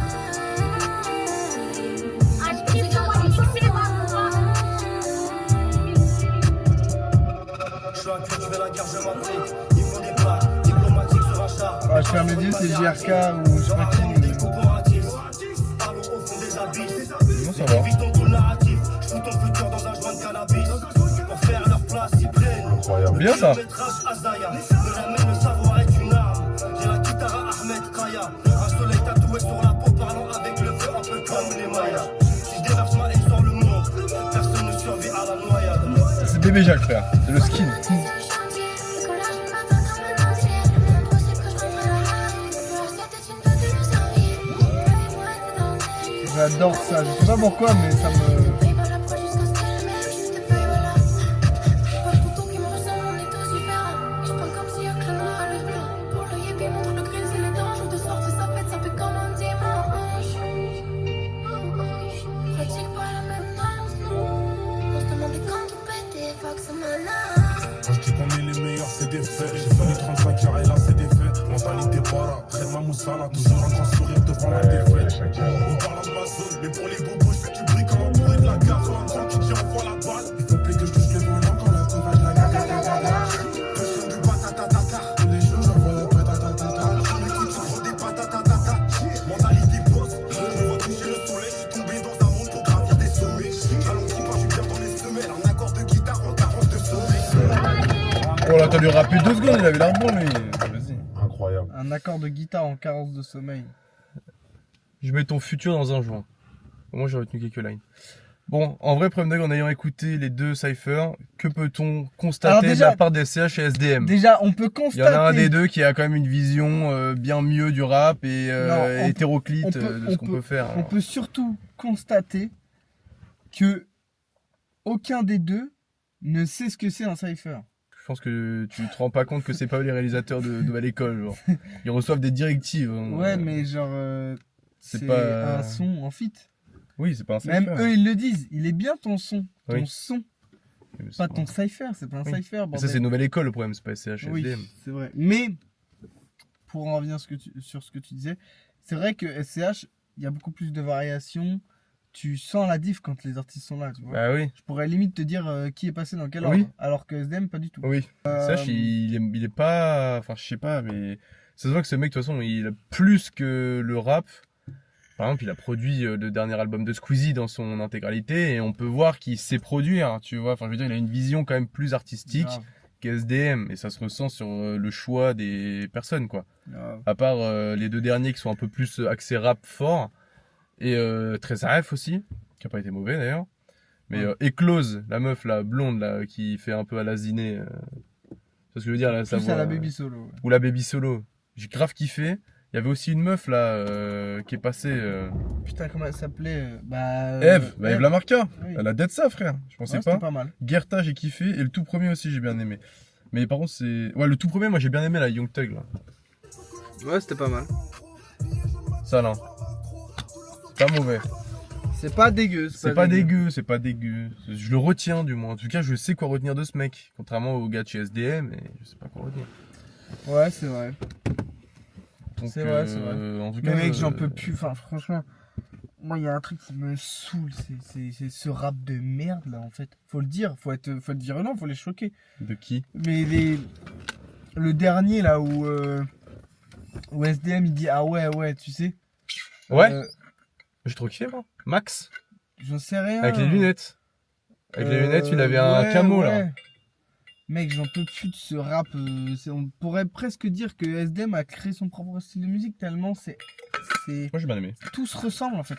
Je suis un cul, je vais la guerre, je m'intrigue. Il faut des plaques diplomatiques sur un char. Ah, je fais un milieu, c'est JRK ou je sais pas qui. Des corporatifs. Allons au fond des abysses. Non, ça va. Évitons ton narratif. Je fous ton futur dans un joint de cannabis. Pour faire leur place, ils prennent. Bien ça. Le métrage Azaya. Me ramène le savoir est une arme. J'ai la guitare à Ahmed Kaya. Un soleil tatoué sur la peau, parlant avec le feu un peu comme les Mayas. Si je déverse ma haine sur le monde, personne ne survit à la noyade. C'est bébé Jacques, frère. C'est le skin. J'adore ça, je sais pas pourquoi, mais ça me. Quand je dis qu'on est les meilleurs, c'est des faits. J'ai fallu 35 heures et là, c'est des faits. Mentalité para, Red Mamoussala, toujours un grand sourire devant la défaite. On parle de ma zone, mais pour les bobos, je fais du bruit comme un bourré de la gare. Comme un grand qui dit envoie la balle. Il faut plus que je touche le volant quand la sauvage la gaga. Question du batatatata. Tous les jours, j'envoie le patatatata. On écoute trop des patatatata. Mentalité boss, je me vois toucher le soleil. Je suis tombé dans un monde pour gravir des sommets. Ralentis pas, je suis bien dans les semelles. Un accord de guitare en 40 de sommeil. Oh là, t'as lui rappé 2 secondes, il avait l'air bon, lui. Vas-y. Incroyable. Un accord de guitare en carence de sommeil. Je mets ton futur dans un joint. Moi, j'ai retenu quelques lines. Bon, en vrai, Prem Dog, en ayant écouté les deux cyphers, que peut-on constater Alors déjà- de la part des SCH et SDM? Déjà, on peut Il y constater. en a un des deux qui a quand même une vision bien mieux du rap et Non, on peut- hétéroclite on peut- de on ce qu'on peut- peut faire. On Alors, peut surtout constater que aucun des deux ne sait ce que c'est un cypher. je pense que tu te rends pas compte que c'est pas eux les réalisateurs de Nouvelle École. Genre. Ils reçoivent des directives. hein. Ouais, mais genre, c'est c'est pas- un son en fit. Oui, c'est pas un cypher. Même eux, ils le disent. Il est bien ton son. Ton Oui. son. Mais c'est Pas bon. ton cypher. C'est pas un Oui. cypher, Mais bordel. ça, c'est Nouvelle École le problème, c'est pas SCH et Oui, SDM. c'est vrai. Mais, pour en revenir sur ce que tu disais, c'est vrai que SCH, il y a beaucoup plus de variations. Tu sens la diff quand les artistes sont là, tu vois. Bah oui, Je pourrais limite te dire qui est passé dans quel Oui. ordre. Alors que SDM, pas du tout. oui. SCH, il est pas. Enfin, je sais pas, mais. Ça se voit que ce mec, de toute façon, il a plus que le rap. Par exemple, il a produit le dernier album de Squeezie dans son intégralité et on peut voir qu'il sait produire, tu vois. Enfin, je veux dire, il a une vision quand même plus artistique Grave, qu'SDM et ça se ressent sur le choix des personnes, quoi. grave. À part les deux derniers qui sont un peu plus axés rap fort et Trésaref aussi, qui a pas été mauvais d'ailleurs. Mais Ouais. Eclose, la meuf, la blonde, là, qui fait un peu à l'asiné. C'est ce que je veux dire, là, sa Plus voix, à la baby solo. Ouais. ou la baby solo. J'ai grave kiffé. Il y avait aussi une meuf là qui est passée. Putain, comment elle s'appelait Eve, bah, Eve Lamarca. Oui. Elle a dead ça, frère. Je Ouais, pensais c'était pas. pas mal. Guerta, j'ai kiffé. Et le tout premier aussi, j'ai bien aimé. Mais par contre, c'est. Ouais, le tout premier, moi j'ai bien aimé la Young Thug là. Ouais, c'était pas mal. Ça là. C'est pas mauvais. C'est pas dégueu. C'est pas dégueu, c'est pas dégueu. Je le retiens du moins. En tout cas, je sais quoi retenir de ce mec. Contrairement au gars de chez SDM, et je sais pas quoi retenir. Ouais, c'est vrai. Donc, C'est vrai, c'est En tout Mais cas, mec, j'en peux plus. Enfin, franchement, moi, il y a un truc qui me saoule. C'est ce rap de merde là, en fait. Faut le dire, faut être virulent, faut les choquer. De qui? Mais le dernier là où SDM il dit ah ouais, tu sais. Ouais. Euh, J'ai trop kiffé, moi. Max. J'en sais rien. Avec les lunettes. Avec les lunettes, il avait un camo là. ouais. Mec, j'en peux plus de ce rap. On pourrait presque dire que SDM a créé son propre style de musique tellement c'est Moi j'ai bien aimé. tout se ressemble en fait.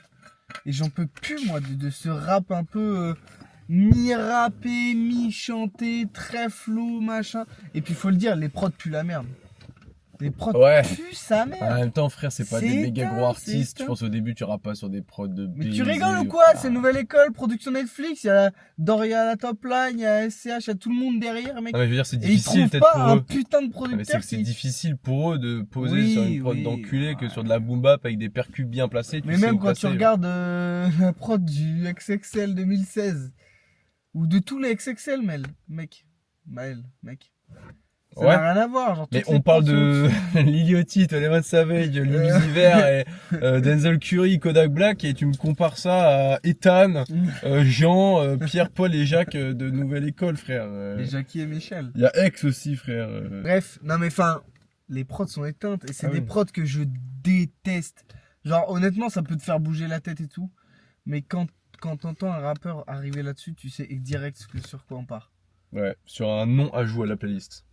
Et j'en peux plus moi de ce rap un peu mi-rappé, mi-chanté, très flow, machin. Et puis faut le dire, les prods puent la merde. Les prods Ouais. puent sa merde. En même temps, frère, c'est pas C'est des méga éteint, gros artistes. c'est Je pense au début, tu rappes pas sur des prods de Mais tu Baiser, rigoles ou quoi? C'est Nouvelle École, production Netflix, il y a Doria à la top line, il y a SCH, il y a tout le monde derrière, mec. Non, mais je veux dire, c'est Et ils difficile trouvent peut-être pas pour un eux. putain de Non, mais c'est producteur que c'est qui... difficile pour eux de poser Oui, sur une prod oui. d'enculé que sur de la boom bap avec des percus bien placés. Mais sais même où quand tu placer, regardes la prod du XXL 2016, ou de tous les XXL, mec. Ça Ouais. n'a rien à voir. Genre, Mais toutes les on parle prods de Liliotti, Tony Savage, Lucifer et Denzel Curry, Kodak Black, et tu me compares ça à Ethan, Jean, Pierre, Paul et Jacques de Nouvelle École, frère. Et Jackie et Michel. Il y a X aussi, frère. Bref, non mais enfin, les prods sont éteintes et c'est Ah des oui. prods que je déteste. Genre honnêtement, ça peut te faire bouger la tête et tout, mais quand t'entends un rappeur arriver là-dessus, tu sais direct sur quoi on part. Ouais, sur un nom ajout à la playlist.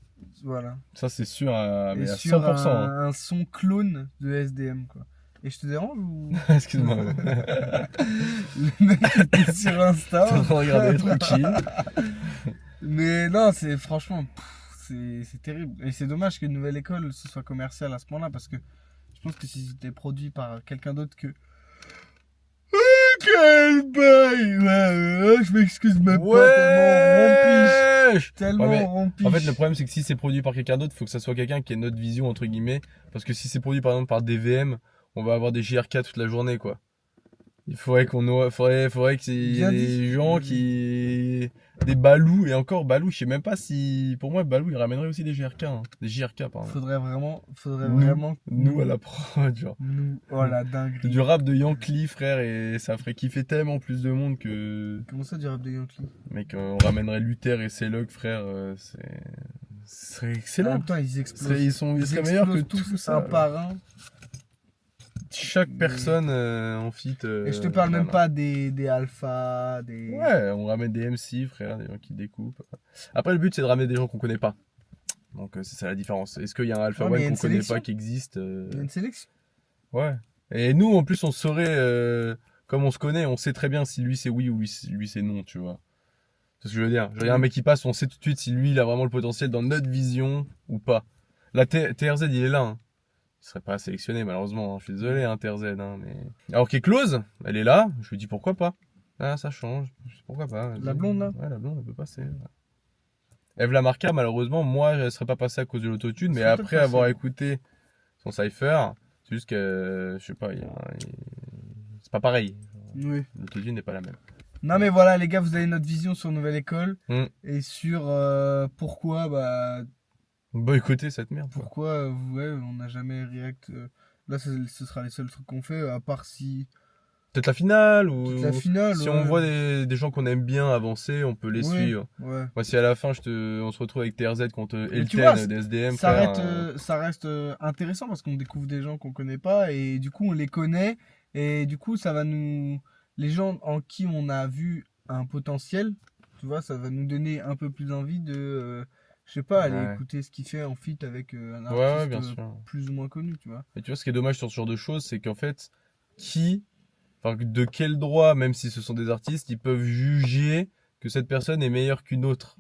Voilà. Ça, c'est sûr, Et mais à sur 100%. hein. un son clone de SDM quoi. Et je te dérange ou Excuse-moi. le mec était sur Insta. Regardez, tranquille. Mais non, c'est franchement, c'est terrible. Et c'est dommage que Nouvelle École ce soit commercial à ce point-là parce que je pense que si c'était produit par quelqu'un d'autre que. Quel bail! Ouais, je m'excuse même pas, tellement Ouais, mais rompiche. en fait, le problème, c'est que si c'est produit par quelqu'un d'autre, il faut que ça soit quelqu'un qui ait notre vision, entre guillemets. Parce que si c'est produit, par exemple, par DVM, on va avoir des JRK toute la journée, quoi. Il faudrait faudrait qu'il y ait Bien des dit. gens qui... Des Balou, et encore Balou, je sais même pas si... Pour moi, Balou, il ramènerait aussi des JRK, hein. Des JRK, pardon. Faudrait vraiment que Nous, à la prod, genre. Nous, oh la C'est dinguerie. du rap de Yankee, frère, et ça ferait kiffer tellement plus de monde que... Comment ça, du rap de Yankee? Mec, on ramènerait Luther et Celog, frère, ce serait En excellent. même temps, ils explosent. Ils seraient meilleurs que explosent tout ça. un par un. Chaque personne en fit. Et je te parle même pas des alphas, des. Ouais, on ramène des MC, frère, des gens qui découpent. Après, le but, c'est de ramener des gens qu'on connaît pas. Donc c'est ça la différence. Est-ce qu'il y a un Alpha Ouais, mais il y a One une qu'on connaît sélection. pas qui existe Il y a une sélection. Ouais. Et nous, en plus, on saurait, comme on se connaît, on sait très bien si lui c'est oui ou lui c'est non, tu vois. C'est ce que je veux dire. Genre, il y a un mec qui passe, on sait tout de suite si lui il a vraiment le potentiel dans notre vision ou pas. La TRZ, il est là. Hein. Il serait pas sélectionné, malheureusement. Hein. Je suis désolé, hein, TRZ. Hein, mais... Alors qu'Eclose, elle est là. Je lui dis pourquoi pas. Ah, ça change. Pourquoi pas. La blonde, là. Ouais, la blonde, elle peut passer. Ouais. Eve Lamarca, malheureusement, moi, elle serait pas passée à cause de l'autotune, mais serait après peut-être avoir passée. écouté son cypher, c'est juste que, je sais pas, c'est pas pareil. Oui. L'autotune n'est pas la même. Non mais voilà les gars, vous avez notre vision sur Nouvelle École et sur pourquoi Boycotter cette merde. Quoi. pourquoi ouais, on n'a jamais react. Là ce sera les seuls trucs qu'on fait à part si Peut-être la finale ou toute la finale. si ouais. on voit des gens qu'on aime bien avancer, on peut les Ouais, suivre. Ouais. Moi, si à la fin on se retrouve avec TRZ contre tu vois, Elten d'SDM, Ça reste intéressant parce qu'on découvre des gens qu'on connaît pas et du coup on les connaît et du coup ça va nous les gens en qui on a vu un potentiel, tu vois, ça va nous donner un peu plus envie de je sais pas, aller écouter ce qu'il fait en feat avec un artiste bien sûr. plus ou moins connu, tu vois. Et tu vois, ce qui est dommage sur ce genre de choses, c'est qu'en fait, de quel droit, même si ce sont des artistes, ils peuvent juger que cette personne est meilleure qu'une autre.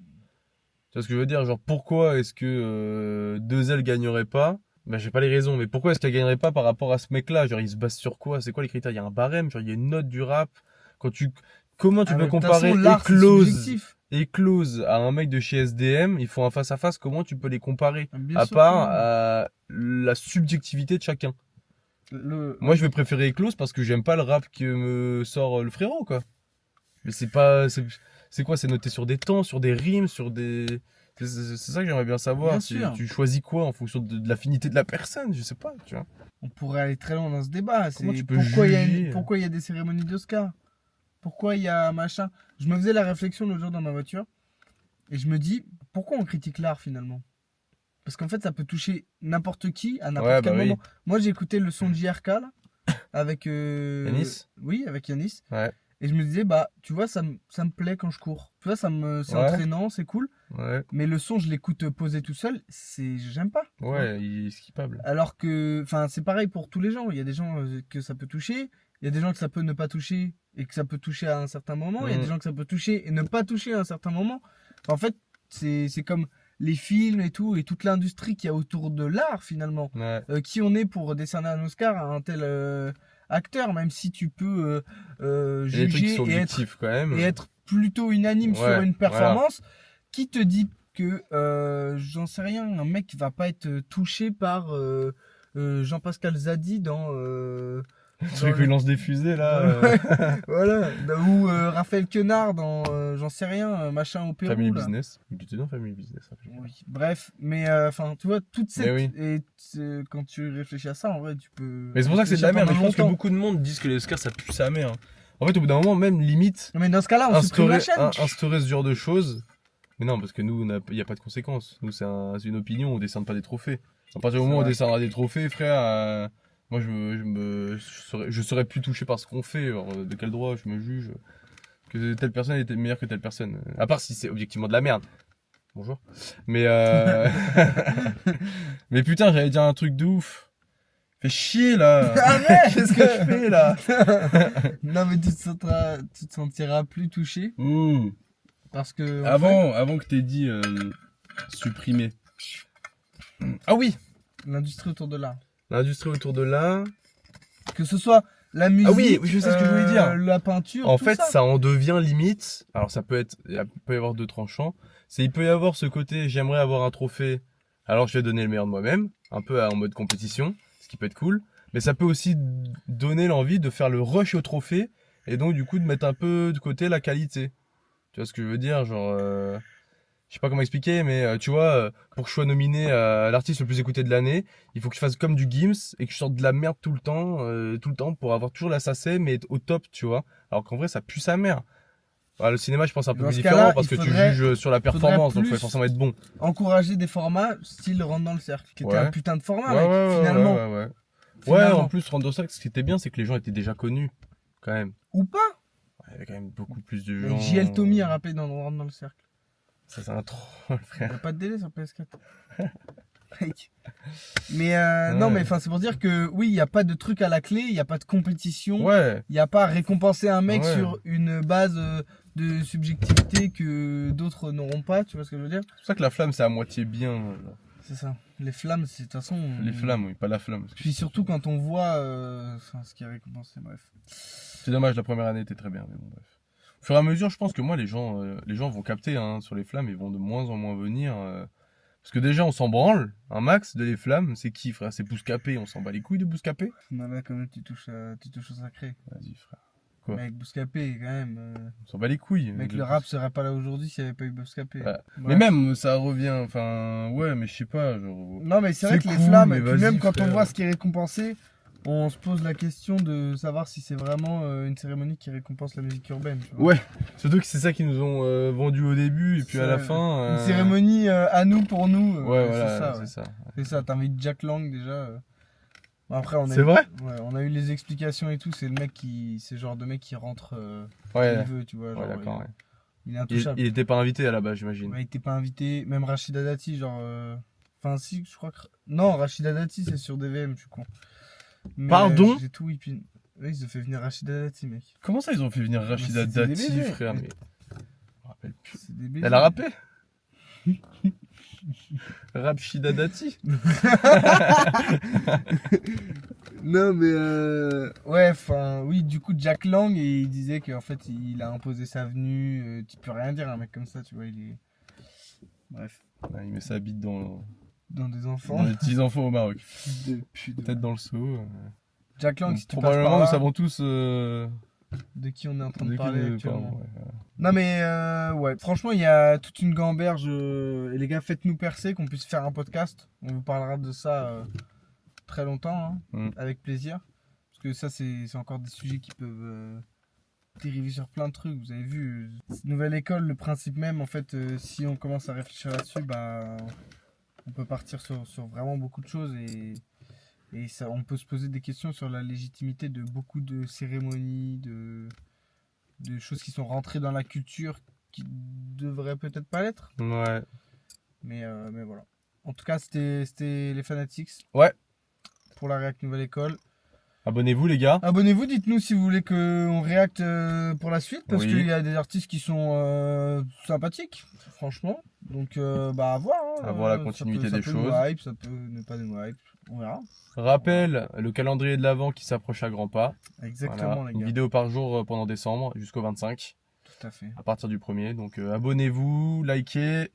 Tu vois ce que je veux dire? Genre, pourquoi est-ce que 2L gagnerait pas? Ben, j'ai pas les raisons, mais pourquoi est-ce qu'elle gagnerait pas par rapport à ce mec-là? Genre, il se base sur quoi? C'est quoi les critères? Il y a un barème, genre, il y a une note du rap. Comment tu peux comparer Eclose à un mec de chez SDM? Ils font un face-à-face, comment tu peux les comparer? Bien À sûr part que la subjectivité de chacun. non. Moi, je vais préférer Eclose parce que j'aime pas le rap que me sort le frérot, quoi. Mais c'est pas. C'est quoi? C'est noté sur des temps, sur des rimes, sur des. C'est ça que j'aimerais bien savoir. Bien sûr. Tu choisis quoi en fonction de l'affinité de la personne? Je sais pas, tu vois. On pourrait aller très loin dans ce débat. Comment C'est tu peux pourquoi juger pourquoi il y a des cérémonies d'Oscar? Pourquoi il y a machin? Je me faisais la réflexion l'autre jour dans ma voiture et je me dis pourquoi on critique l'art finalement? Parce qu'en fait ça peut toucher n'importe qui à n'importe quel moment. Moi j'ai écouté le son de JRK là avec Yanis. Oui, avec Yanis. Ouais. Et je me disais tu vois ça me plaît quand je cours. Tu vois c'est entraînant, c'est cool. Ouais. Mais le son je l'écoute posé tout seul, j'aime pas. Ouais, il est skippable. Alors que, c'est pareil pour tous les gens. Il y a des gens que ça peut toucher, il y a des gens que ça peut ne pas toucher et que ça peut toucher à un certain moment, il y a des gens que ça peut toucher et ne pas toucher à un certain moment. En fait, c'est comme les films et tout, et toute l'industrie qu'il y a autour de l'art finalement. Ouais. Qui on est pour décerner un Oscar à un tel acteur, même si tu peux juger et être plutôt unanime sur une performance, qui te dit que j'en sais rien, un mec va pas être touché par Jean-Pascal Zadi dans Le truc où il lance des fusées là. Voilà, ou Raphaël Quenard dans j'en sais rien, machin au Pérou. Family là. Business. Il était dans Family Business. Oui. Bref, mais tu vois, toute cette. Et quand tu réfléchis à ça, en vrai, tu peux. Mais c'est pour ça que c'est de la merde. Je pense que beaucoup de monde disent que les Oscars ça pue sa mère. En fait, au bout d'un moment, même limite. Non, mais dans ce cas-là, on supprime la chaîne. Instaurer ce genre de choses. Mais non, parce que nous, il n'y a pas de conséquences. Nous, c'est une opinion, on décerne pas des trophées. À partir du moment où on décernera des trophées, frère, moi, je serais plus touché par ce qu'on fait. Alors, de quel droit je me juge que telle personne était meilleure que telle personne? À part si c'est objectivement de la merde. Bonjour. Mais, mais putain, j'allais dire un truc de ouf. Fais chier, là. Arrête. Qu'est-ce que je fais, là? Non, mais tu te sentiras plus touché. Parce que. Avant que t'aies dit supprimer. Ah oui! L'industrie autour de l'art. L'industrie autour de l'art. Que ce soit la musique. Ah oui, je sais ce que je voulais dire. La peinture. En tout fait, ça en devient limite. Alors, il peut y avoir deux tranchants. Il peut y avoir ce côté, j'aimerais avoir un trophée, alors je vais donner le meilleur de moi-même. Un peu en mode compétition, ce qui peut être cool. Mais ça peut aussi donner l'envie de faire le rush au trophée. Et donc, du coup, de mettre un peu de côté la qualité. Tu vois ce que je veux dire? Genre, je sais pas comment expliquer, mais tu vois, pour que je sois nominé à l'artiste le plus écouté de l'année, il faut que je fasse comme du Gims et que je sorte de la merde tout le temps pour avoir toujours la SACEM mais être au top, tu vois. Alors qu'en vrai, ça pue sa mère. Alors, le cinéma, je pense, c'est un peu plus différent parce que tu juges sur la performance, donc il faut forcément être bon. Encourager des formats style Rentre dans le cercle, qui était un putain de format, mec, finalement. Ouais, en plus, Rentre dans le cercle, ce qui était bien, c'est que les gens étaient déjà connus, quand même. Ou pas. Il y avait quand même beaucoup plus de gens. JL Tommy a rappelé dans Rentre dans le cercle. Ça c'est un troll, Il frère. n'y a pas de délai sur PS4. Mec. Mais non, mais enfin, c'est pour dire que oui, il n'y a pas de truc à la clé, il n'y a pas de compétition. Ouais. Il n'y a pas à récompenser un mec Ouais. sur une base de subjectivité que d'autres n'auront pas, tu vois ce que je veux dire? C'est pour ça que la flamme c'est à moitié bien. Genre. C'est ça. Les flammes, c'est de toute façon. Les flammes, oui, pas la flamme. Puis surtout quand on voit ce qui est récompensé, bref. C'est dommage, la première année était très bien, mais bon, bref. Au fur et à mesure, je pense que moi, les gens vont capter hein, sur les flammes, ils vont de moins en moins venir. Parce que déjà, on s'en branle, un max de les flammes, c'est qui, frère? C'est Bouscapé, on s'en bat les couilles de Bouscapé? Non, là, quand même, tu touches au sacré. Vas-y, frère. Quoi? Mais avec Bouscapé, quand même. On s'en bat les couilles. Mec, le rap serait pas là aujourd'hui s'il n'y avait pas eu Bouscapé. Ouais. Mais même, ça revient, enfin, ouais, mais je sais pas, genre. Non, mais c'est vrai que C'est les cool, flammes, mais et puis vas-y, même quand on frère. voit ce qui est récompensé, on se pose la question de savoir si c'est vraiment une cérémonie qui récompense la musique urbaine. Tu vois. Ouais, surtout que c'est ça qu'ils nous ont vendu au début, et puis à la fin. Une cérémonie à nous, pour nous. Ouais, voilà, c'est c'est ça. ça. C'est ça, t'invites Jack Lang déjà. Bon, après, C'est vrai? Ouais, on a eu les explications et tout, c'est le mec qui. C'est le genre de mec qui rentre Ouais, il veut, tu vois. ouais, Genre, d'accord, ouais. il est intouchable. Il était pas invité à la base, j'imagine. Ouais, il était pas invité, même Rachida Dati, genre. Enfin, si, je crois que. Non, Rachida Dati, c'est sur DVM, je suis con. Mais, Pardon? j'ai tout whipping. Oui, ils ont fait venir Rachida Dati, mec. Comment ça, ils ont fait venir Rachida Mais c'était des Dati, bébés. frère? Mais- Mais. Je me rappelle plus. C'est des bébés. Elle a rappé? Rachida Dati? Non, mais ouais, enfin, oui, du coup, Jack Lang, et il disait qu'en fait, il a imposé sa venue. Tu peux rien dire, un mec comme ça, tu vois, il est. Bref, Ouais, il met sa bite dans des enfants. les petits enfants au Maroc. Fils de pute. Peut-être dans le seau. Jack Lang, Donc, si tu passes par probablement, là, nous savons tous. de qui on est en train de parler actuellement. pardon, ouais. Non, mais ouais, franchement, il y a toute une gamberge. Et les gars, faites-nous percer, qu'on puisse faire un podcast. On vous parlera de ça très longtemps, hein, avec plaisir. Parce que ça, c'est encore des sujets qui peuvent dériver sur plein de trucs. Vous avez vu, cette nouvelle école, le principe même, en fait, si on commence à réfléchir là-dessus, bah, on peut partir sur vraiment beaucoup de choses. Et ça, on peut se poser des questions sur la légitimité de beaucoup de cérémonies, de choses qui sont rentrées dans la culture qui devraient peut-être pas l'être. Ouais. Mais voilà. En tout cas, c'était les Fanatics. Ouais. Pour la React Nouvelle École. Abonnez-vous, les gars. Abonnez-vous, dites-nous si vous voulez qu'on réacte pour la suite. Parce Oui. qu'il y a des artistes qui sont sympathiques, franchement. Donc, bah, à voir. Hein. À voir la continuité des ça choses. peut nous hype, ça peut ne pas nous hype. On verra. Rappel, le calendrier de l'Avent qui s'approche à grands pas. Exactement, Voilà. les Une gars. vidéo par jour pendant décembre jusqu'au 25. Tout à fait. À partir du 1er. Donc abonnez-vous, likez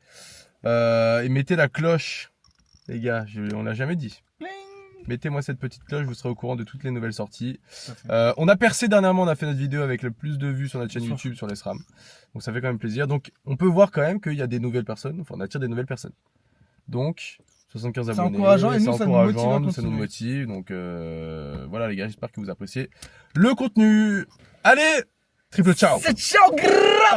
et mettez la cloche. Les gars, on l'a jamais dit. Mettez-moi cette petite cloche, vous serez au courant de toutes les nouvelles sorties. Tout à fait. On a percé dernièrement, on a fait notre vidéo avec le plus de vues sur notre chaîne Bien sûr. YouTube sur les SRAM. Donc ça fait quand même plaisir. Donc on peut voir quand même qu'il y a des nouvelles personnes, enfin on attire des nouvelles personnes. Donc 75 C'est abonnés, encourageant et nous, c'est ça nous motive à encourageant, nous, ça continuer. nous motive. Donc voilà les gars, j'espère que vous appréciez le contenu. Allez, triple ciao. C'est ciao, grrrr.